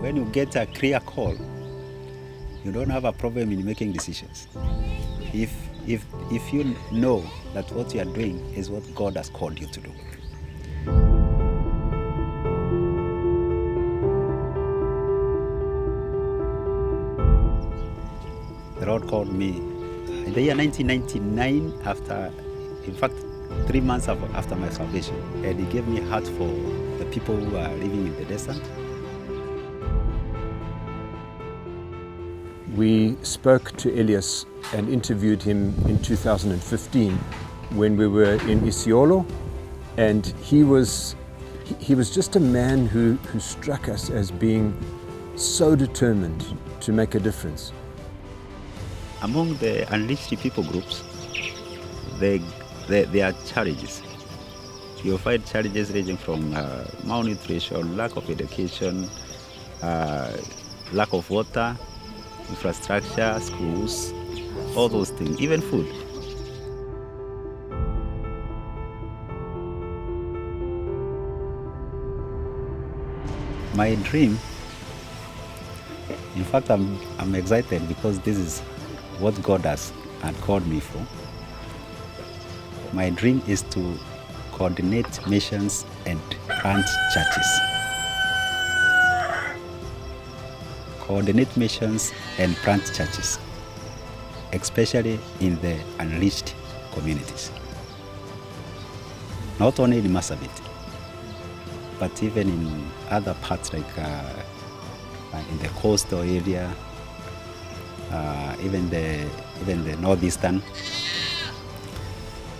when you get a clear call, you don't have a problem in making decisions. If you know that what you are doing is what God has called you to do. The Lord called me in the year 1999, in fact, 3 months after my salvation, and He gave me a heart for the people who are living in the desert. We spoke to Elias and interviewed him in 2015 when we were in Isiolo, and he was just a man who struck us as being so determined to make a difference. Among the unleashed people groups, there are challenges. You'll find challenges ranging from malnutrition, lack of education, lack of water, infrastructure, schools, all those things, even food. My dream, in fact, I'm excited because this is what God had called me for. My dream is to coordinate missions and plant churches. Coordinate missions and plant churches, especially in the unleashed communities. Not only in Marsabit, but even in other parts like in the coastal area, even the northeastern.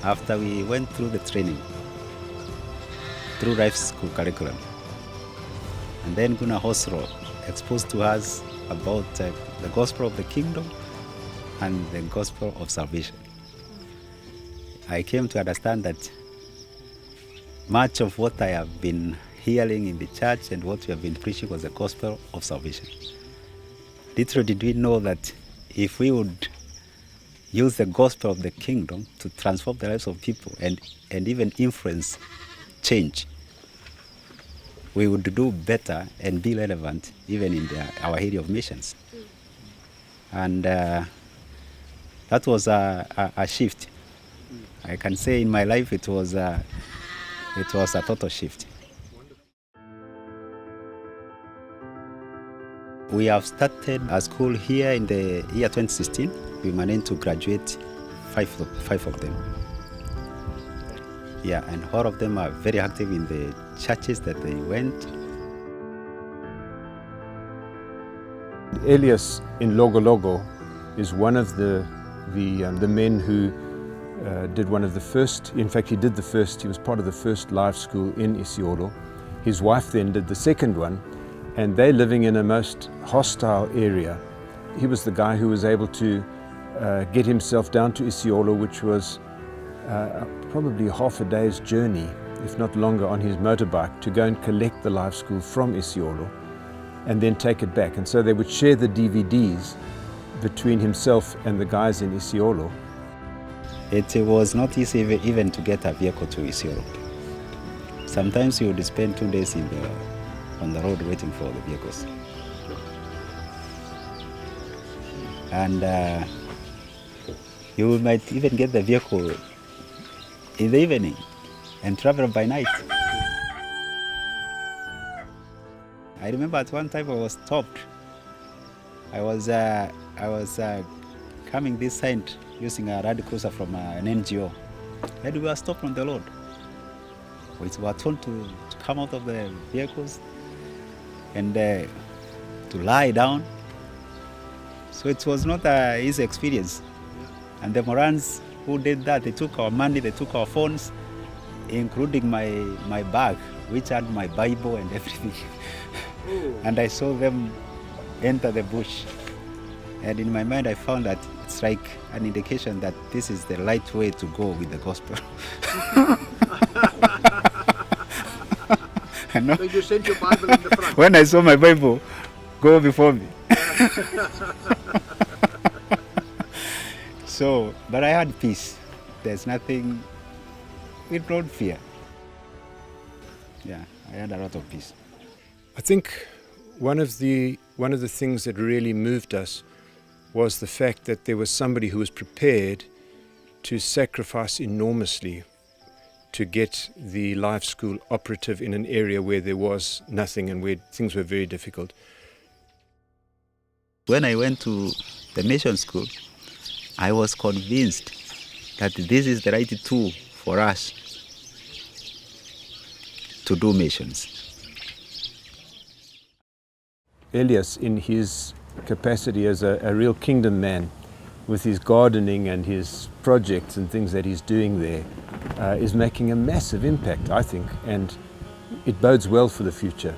After we went through the training, through Life School curriculum, and then Gunnar Hosro exposed to us about the gospel of the kingdom and the gospel of salvation, I came to understand that much of what I have been hearing in the church and what we have been preaching was the gospel of salvation. Little did we know that if we would use the gospel of the kingdom to transform the lives of people and even influence change, we would do better and be relevant even in our area of missions. And that was a shift. I can say in my life it was a total shift. We have started a school here in the year 2016. We managed to graduate five of them. Yeah, and all of them are very active in the churches that they went. Elias in Logologo is one of the men who did one of the first, in fact he did the first, he was part of the first life school in Isiolo. His wife then did the second one, and they're living in a most hostile area. He was the guy who was able to get himself down to Isiolo, which was probably half a day's journey, if not longer, on his motorbike to go and collect the life school from Isiolo and then take it back. And so they would share the DVDs between himself and the guys in Isiolo. It was not easy even to get a vehicle to Isiolo. Sometimes you would spend 2 days on the road waiting for the vehicles. And you might even get the vehicle in the evening and travel by night. I remember at one time I was stopped. I was coming this side using a Land Cruiser from an NGO, and we were stopped on the road. We were told to come out of the vehicles and to lie down. So it was not an easy experience. And the Morans who did that, they took our money, they took our phones, including my bag, which had my Bible and everything. And I saw them enter the bush. And in my mind, I found that it's like an indication that this is the right way to go with the gospel. So you sent your Bible in the front? When I saw my Bible go before me. So, but I had peace. There's nothing, we don't fear. Yeah, I had a lot of peace. I think One of the things that really moved us was the fact that there was somebody who was prepared to sacrifice enormously to get the life school operative in an area where there was nothing and where things were very difficult. When I went to the mission school, I was convinced that this is the right tool for us to do missions. Elias, in his capacity as a real kingdom man, with his gardening and his projects and things that he's doing there, is making a massive impact, I think, and it bodes well for the future.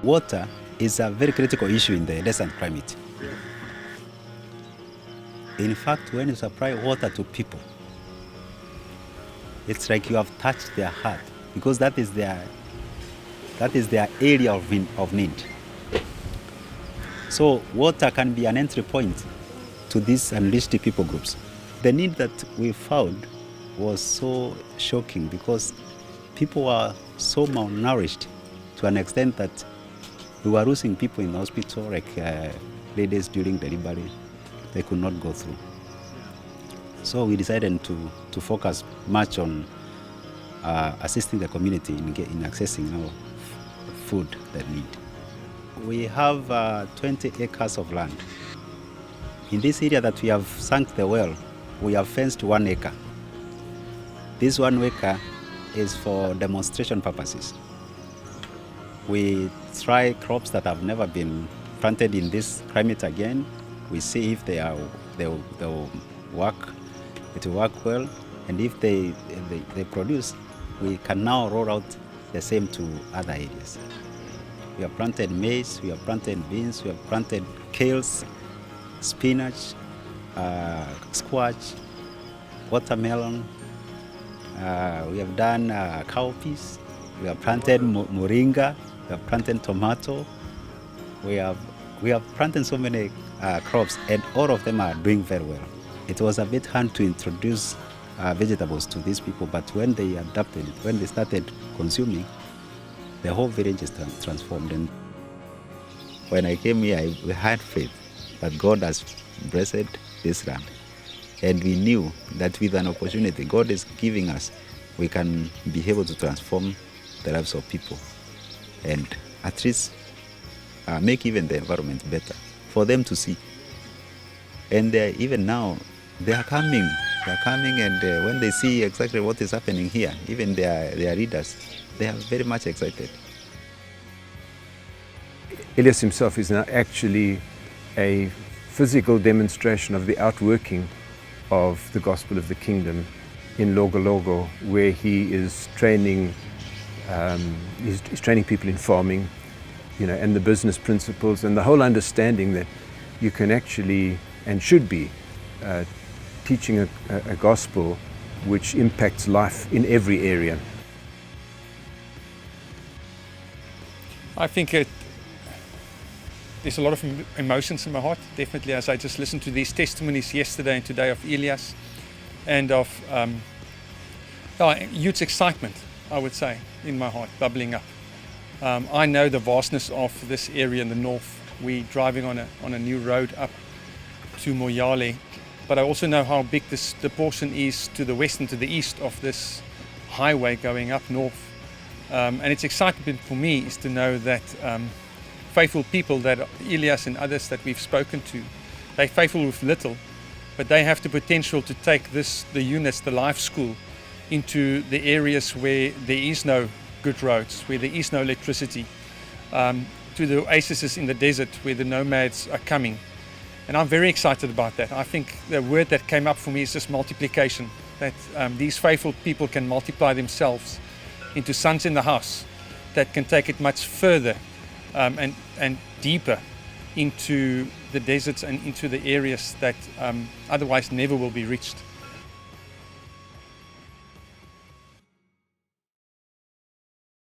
Water is a very critical issue in the desert climate. In fact, when you supply water to people, it's like you have touched their heart, because that is their area of need. So water can be an entry point to these unleashed people groups. The need that we found was so shocking because people were so malnourished to an extent that we were losing people in the hospital, like ladies during delivery, they could not go through. So we decided to focus much on assisting the community in accessing our food they need. We have 20 acres of land. In this area that we have sunk the well, we have fenced 1 acre. This 1 acre is for demonstration purposes. We try crops that have never been planted in this climate again. We see if they'll work, it will work well, and if they produce, we can now roll out the same to other areas. We have planted maize, we have planted beans, we have planted kales, spinach, squash, watermelon. We have done cowpeas. We have planted moringa. We have planted tomato. We have planted so many crops, and all of them are doing very well. It was a bit hard to introduce vegetables to these people, but when they adapted it, when they started consuming, the whole village is transformed. And when I came here, we had faith that God has blessed this land. And we knew that with an opportunity God is giving us, we can be able to transform the lives of people and at least make even the environment better for them to see. And even now, they are coming, and when they see exactly what is happening here, even their readers, they are very much excited. Elias himself is now actually a physical demonstration of the outworking of the gospel of the kingdom in Logologo, where he is training, he's training people in farming, and the business principles and the whole understanding that you can actually and should be teaching a gospel which impacts life in every area. I think there's a lot of emotions in my heart, definitely, as I just listened to these testimonies yesterday and today of Elias, and of huge excitement, I would say, in my heart, bubbling up. I know the vastness of this area in the north. We're driving on a new road up to Moyale, but I also know how big the portion is to the west and to the east of this highway going up north. And it's exciting for me is to know that faithful people, that Elias and others that we've spoken to, they're faithful with little, but they have the potential to take the units, the life school, into the areas where there is no good roads, where there is no electricity, to the oases in the desert where the nomads are coming. And I'm very excited about that. I think the word that came up for me is just multiplication, that these faithful people can multiply themselves into sons in the house that can take it much further and deeper into the deserts and into the areas that otherwise never will be reached.